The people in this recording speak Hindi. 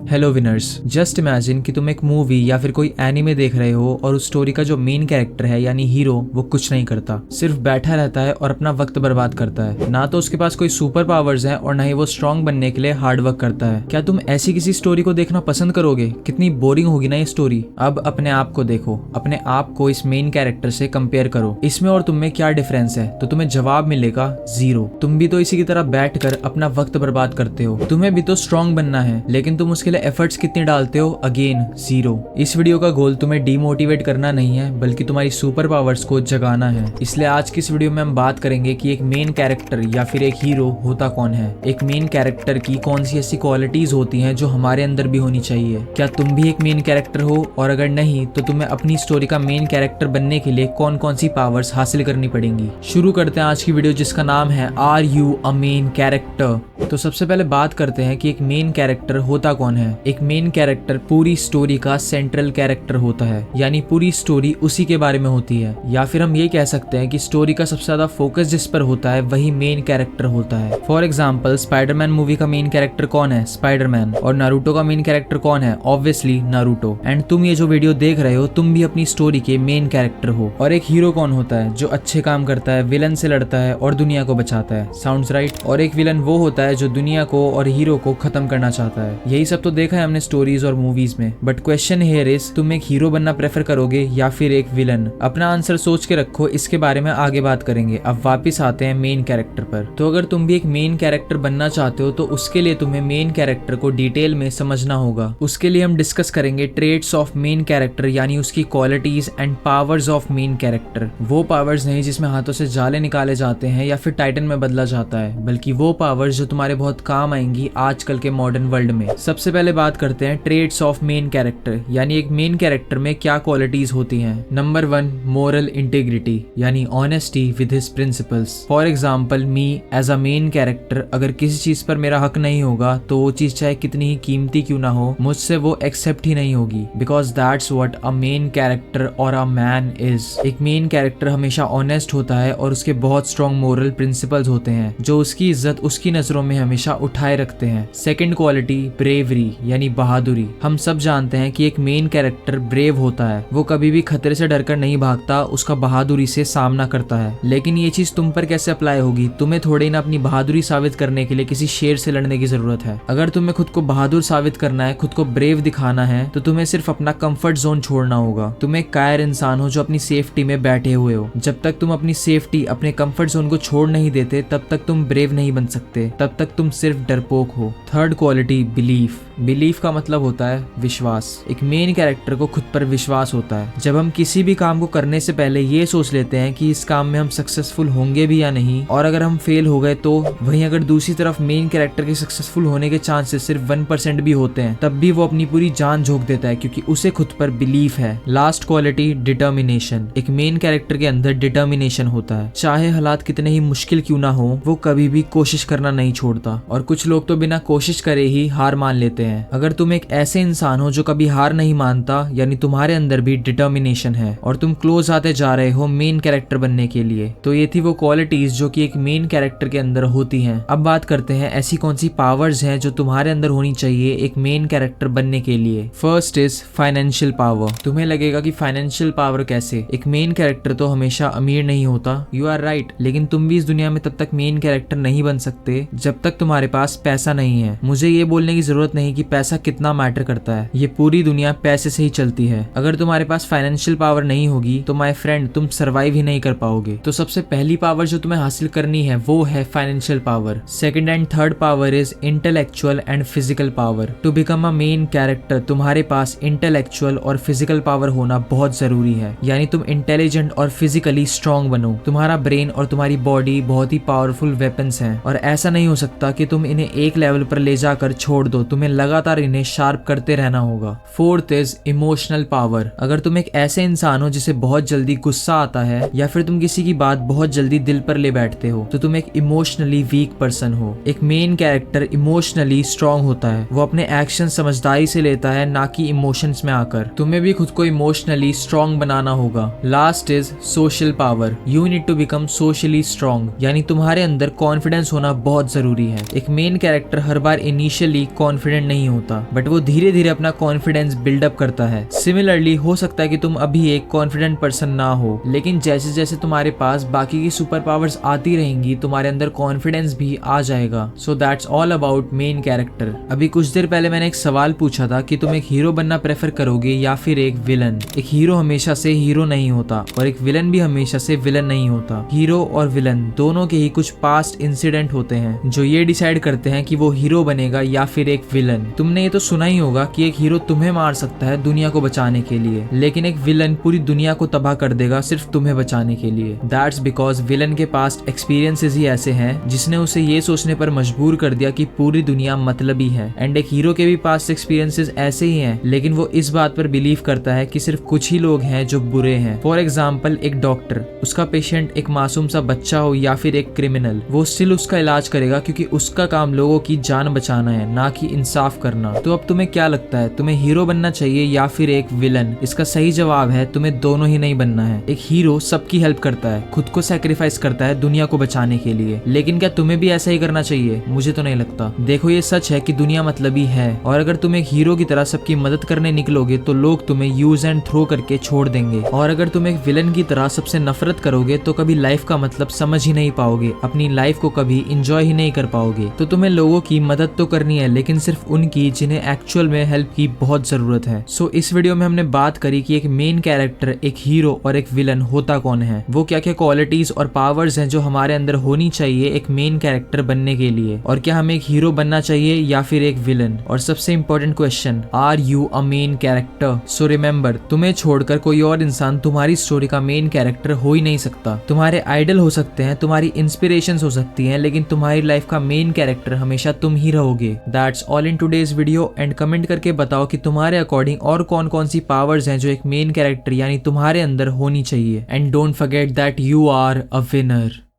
हेलो विनर्स, जस्ट इमेजिन कि तुम एक मूवी या फिर कोई एनिमे देख रहे हो और उस स्टोरी का जो मेन कैरेक्टर है यानी हीरो वो कुछ नहीं करता, सिर्फ बैठा रहता है और अपना वक्त बर्बाद करता है। ना तो उसके पास कोई सुपर पावर्स हैं और ना ही वो स्ट्रांग बनने के लिए हार्ड वर्क करता है। क्या तुम ऐसी किसी स्टोरी को देखना पसंद करोगे? कितनी बोरिंग होगी ना ये स्टोरी। अब अपने आप को देखो, अपने आप को इस मेन कैरेक्टर से कंपेयर करो, इसमें और तुम में क्या डिफरेंस है? तो तुम्हें जवाब मिलेगा जीरो। तुम भी तो इसी की तरह बैठकर अपना वक्त बर्बाद करते हो। तुम्हें भी तो स्ट्रांग बनना है, लेकिन तुम उसके लिए एफर्ट्स कितने डालते हो? Again zero. इस वीडियो का गोल तुम्हें डीमोटिवेट करना नहीं है, बल्कि तुम्हारी सुपर पावर्स को जगाना है। इसलिए आज की इस वीडियो में हम बात करेंगे कि एक मेन कैरेक्टर या फिर एक हीरो होता कौन है। एक मेन कैरेक्टर की कौन सी ऐसी क्वालिटीज होती हैं जो हमारे अंदर भी होनी चाहिए। क्या तुम भी एक मेन कैरेक्टर हो? और अगर नहीं तो तुम्हें अपनी स्टोरी का मेन कैरेक्टर बनने के लिए कौन कौन सी पावर्स हासिल करनी पड़ेंगी। शुरू करते हैं आज की वीडियो, जिसका नाम है are you a main character. तो सबसे पहले बात करते हैं कि एक मेन कैरेक्टर होता कौन है। एक मेन कैरेक्टर पूरी स्टोरी का सेंट्रल कैरेक्टर होता है, यानी पूरी स्टोरी उसी के बारे में होती है। या फिर हम ये कह सकते हैं कि स्टोरी का सबसे ज्यादा फोकस जिस पर होता है वही मेन कैरेक्टर होता है। फॉर एग्जाम्पल, स्पाइडरमैन मूवी का मेन कैरेक्टर कौन है? स्पाइडरमैन। और नारुतो का मेन कैरेक्टर कौन है? Obviously Naruto. एंड तुम ये जो वीडियो देख रहे हो, तुम भी अपनी स्टोरी के मेन कैरेक्टर हो। और एक हीरो कौन होता है? जो अच्छे काम करता है, विलन से लड़ता है और दुनिया को बचाता है। Sounds right. और एक विलन वो होता है जो दुनिया को और हीरो को खत्म करना चाहता है। यही सब तो देखा है हमने स्टोरीज और मूवीज में। बट क्वेश्चन हियर इज, तुम एक हीरो बनना प्रेफर करोगे या फिर एक विलन? अपना आंसर सोच के रखो, इसके बारे में आगे बात करेंगे। अब वापस आते हैं मेन कैरेक्टर पर। तो अगर तुम भी एक मेन कैरेक्टर बनना चाहते हो तो उसके लिए तुम्हें मेन कैरेक्टर को डिटेल में समझना होगा। उसके लिए हम डिस्कस करेंगे ट्रेट्स ऑफ मेन कैरेक्टर, यानी उसकी qualities and powers of main character. वो पावर्स नहीं जिसमें हाथों से जाले निकाले जाते हैं या फिर टाइटन में बदला जाता है, बल्कि वो पावर्स जो तुम्हारे बहुत काम आएंगी आजकल के मॉडर्न वर्ल्ड में। सबसे पहले बात करते हैं ट्रेट्स ऑफ मेन कैरेक्टर, यानी एक मेन कैरेक्टर में क्या क्वालिटीज होती हैं। नंबर 1, मोरल इंटीग्रिटी, यानी honesty with his principles. For example, me as a main character, अगर किसी चीज पर मेरा हक नहीं होगा तो वो चीज चाहे कितनी ही कीमती क्यों ना हो, मुझसे वो एक्सेप्ट ही नहीं होगी, because that's what a main character और अ मैन इज। एक मेन कैरेक्टर हमेशा ऑनेस्ट होता है और उसके बहुत स्ट्रॉन्ग मोरल प्रिंसिपल्स होते हैं जो उसकी इज्जत उसकी नजरों में हमेशा उठाए रखते हैं। सेकंड क्वालिटी, ब्रेवरी, यानी बहादुरी। हम सब जानते हैं कि एक मेन कैरेक्टर ब्रेव होता है। वो कभी भी खतरे से डरकर नहीं भागता, उसका बहादुरी से सामना करता है। लेकिन ये चीज तुम पर कैसे अप्लाई होगी? तुम्हें थोड़े ना अपनी बहादुरी साबित करने के लिए किसी शेर से लड़ने की जरूरत है। अगर तुम्हें खुद को बहादुर साबित करना है, खुद को ब्रेव दिखाना है, तो तुम्हें सिर्फ अपना कंफर्ट जोन छोड़ना होगा। तुम एक कायर इंसान हो जो अपनी सेफ्टी में बैठे हुए हो। जब तक तुम अपनी सेफ्टी, अपने कंफर्ट जोन को छोड़ नहीं देते, तब तक तुम ब्रेव नहीं बन सकते, तब तक तुम सिर्फ डरपोक हो। Third quality, belief. बिलीफ का मतलब होता है विश्वास। एक मेन कैरेक्टर को खुद पर विश्वास होता है। जब हम किसी भी काम को करने से पहले ये सोच लेते हैं कि इस काम में हम सक्सेसफुल होंगे भी या नहीं, और अगर हम फेल हो गए तो। वहीं अगर दूसरी तरफ मेन कैरेक्टर के सक्सेसफुल होने के चांसेस सिर्फ 1% भी होते हैं, तब भी वो अपनी पूरी जान झोंक देता है, क्योंकि उसे खुद पर बिलीफ है। Last quality, determination. एक मेन कैरेक्टर के अंदर डिटर्मिनेशन होता है। चाहे हालात कितने ही मुश्किल क्यों ना हो, वो कभी भी कोशिश करना नहीं छोड़ता। और कुछ लोग तो बिना कोशिश करे ही हार मान लेते हैं। अगर तुम एक ऐसे इंसान हो जो कभी हार नहीं मानता, यानी तुम्हारे अंदर भी डिटर्मिनेशन है और तुम क्लोज आते जा रहे हो मेन कैरेक्टर बनने के लिए, तो ये थी वो क्वालिटीज जो कि एक मेन कैरेक्टर के अंदर होती हैं। अब बात करते हैं ऐसी कौन सी पावर्स हैं जो तुम्हारे अंदर होनी चाहिए एक मेन कैरेक्टर बनने के लिए। First is financial power. तुम्हें लगेगा कि फाइनेंशियल पावर कैसे? एक मेन कैरेक्टर तो हमेशा अमीर नहीं होता। यू आर राइट, लेकिन तुम भी इस दुनिया में तब तक मेन कैरेक्टर नहीं बन सकते जब तक तुम्हारे पास पैसा नहीं है। मुझे ये बोलने की जरूरत नहीं कि पैसा कितना मैटर करता है, ये पूरी दुनिया पैसे से ही चलती है। अगर तुम्हारे पास फाइनेंशियल पावर नहीं होगी तो माय फ्रेंड, तुम सरवाइव ही नहीं कर पाओगे। तो सबसे पहली पावर जो तुम्हें हासिल करनी है वो है financial power. Second and third power is intellectual and physical power. To become a main character तुम्हारे पास इंटेलेक्चुअल और फिजिकल पावर होना बहुत जरूरी है, यानी तुम इंटेलिजेंट और फिजिकली स्ट्रॉन्ग बनो। तुम्हारा ब्रेन और तुम्हारी बॉडी बहुत ही पावरफुल वेपन्स हैं, और ऐसा नहीं हो सकता कि तुम इन्हें एक लेवल पर ले जाकर छोड़ दो। तुम्हें लगातार इन्हें शार्प करते रहना होगा। Fourth is emotional power. अगर तुम एक ऐसे इंसान हो जिसे बहुत जल्दी गुस्सा आता है, या फिर तुम किसी की बात बहुत जल्दी दिल पर ले बैठते हो, तो तुम एक इमोशनली वीक पर्सन हो। एक मेन कैरेक्टर इमोशनली स्ट्रॉन्ग होता है। वो अपने एक्शन समझदारी से लेता है, ना कि इमोशंस में आकर। तुम्हें भी खुद को इमोशनली स्ट्रॉन्ग बनाना होगा। Last is social power. You need to become socially strong, यानी तुम्हारे अंदर कॉन्फिडेंस होना बहुत जरूरी है। एक मेन कैरेक्टर हर बार इनिशियली कॉन्फिडेंट नहीं होता, बट वो धीरे धीरे अपना कॉन्फिडेंस बिल्डअप करता है। सिमिलरली हो सकता है कि तुम अभी एक कॉन्फिडेंट पर्सन ना हो, लेकिन जैसे जैसे तुम्हारे पास बाकी की सुपर पावर्स आती रहेंगी तुम्हारे अंदर कॉन्फिडेंस भी आ जाएगा। So that's all about main character. अभी कुछ देर पहले मैंने एक सवाल पूछा था कि तुम एक हीरो बनना प्रेफर करोगे या फिर एक विलन। एक हीरो हमेशा से हीरो नहीं होता और एक विलन भी हमेशा से विलन नहीं होता। हीरो और विलन दोनों के ही कुछ पास्ट इंसिडेंट होते हैं जो ये डिसाइड करते हैं कि वो हीरो बनेगा या फिर एक विलन। तुमने ये तो सुना ही होगा कि एक हीरो तुम्हें मार सकता है दुनिया को बचाने के लिए, लेकिन एक विलन पूरी दुनिया को तबाह कर देगा सिर्फ तुम्हें बचाने के लिए। दैट्स बिकॉज विलन के पास्ट एक्सपीरियंसेस ही ऐसे हैं जिसने उसे ये सोचने पर मजबूर कर दिया कि पूरी दुनिया मतलबी है। एंड एक हीरो के भी पास्ट एक्सपीरियंसेस ऐसे ही हैं, लेकिन वो इस बात पर बिलीव करता है कि सिर्फ कुछ ही लोग हैं जो बुरे हैं। फॉर एग्जाम्पल, एक डॉक्टर, उसका पेशेंट एक मासूम सा बच्चा हो या फिर एक क्रिमिनल, वो स्टिल उसका इलाज करेगा क्योंकि उसका काम लोगों की जान बचाना है, ना कि इंसाफ करना। तो अब तुम्हें क्या लगता है, तुम्हें हीरो बनना चाहिए या फिर एक विलन? इसका सही जवाब है तुम्हें दोनों ही नहीं बनना है। एक हीरो सबकी हेल्प करता है, खुद को सैक्रिफाइस करता है दुनिया को बचाने के लिए, लेकिन क्या तुम्हें भी ऐसा ही करना चाहिए? मुझे तो नहीं लगता। देखो, ये सच है कि दुनिया मतलबी है और अगर तुम एक हीरो की तरह सबकी मदद करने निकलोगे तो लोग तुम्हें यूज एंड थ्रो करके छोड़ देंगे, और अगर तुम एक विलन की तरह सबसे नफरत करोगे तो कभी लाइफ का मतलब समझ ही नहीं पाओगे, अपनी लाइफ को कभी इंजॉय ही नहीं कर पाओगे। तो तुम्हें लोगों की मदद तो करनी है, लेकिन सिर्फ उनकी जिन्हें एक्चुअल में हेल्प की बहुत जरूरत है। सो इस वीडियो में हमने बात करी कि एक मेन कैरेक्टर, एक हीरो और एक विलन होता कौन है, वो क्या क्या क्वालिटीज और पावर्स हैं जो हमारे अंदर होनी चाहिए एक मेन कैरेक्टर बनने के लिए, और क्या हमें एक हीरो बनना चाहिए या फिर एक विलन। और सबसे important question, are you a main character? So remember, तुम्हें छोड़कर कोई और इंसान तुम्हारी स्टोरी का मेन कैरेक्टर हो ही नहीं सकता। तुम्हारे आइडल हो सकते हैं, तुम्हारी इंस्पिरेशंस हो सकती हैं, लेकिन तुम्हारी लाइफ का मेन कैरेक्टर हमेशा तुम ही रहोगे। That's all in today's video. And comment करके बताओ कि तुम्हारे अकॉर्डिंग और कौन कौन सी पावर्स हैं जो एक मेन कैरेक्टर यानी तुम्हारे अंदर होनी चाहिए। And don't forget that you are a winner.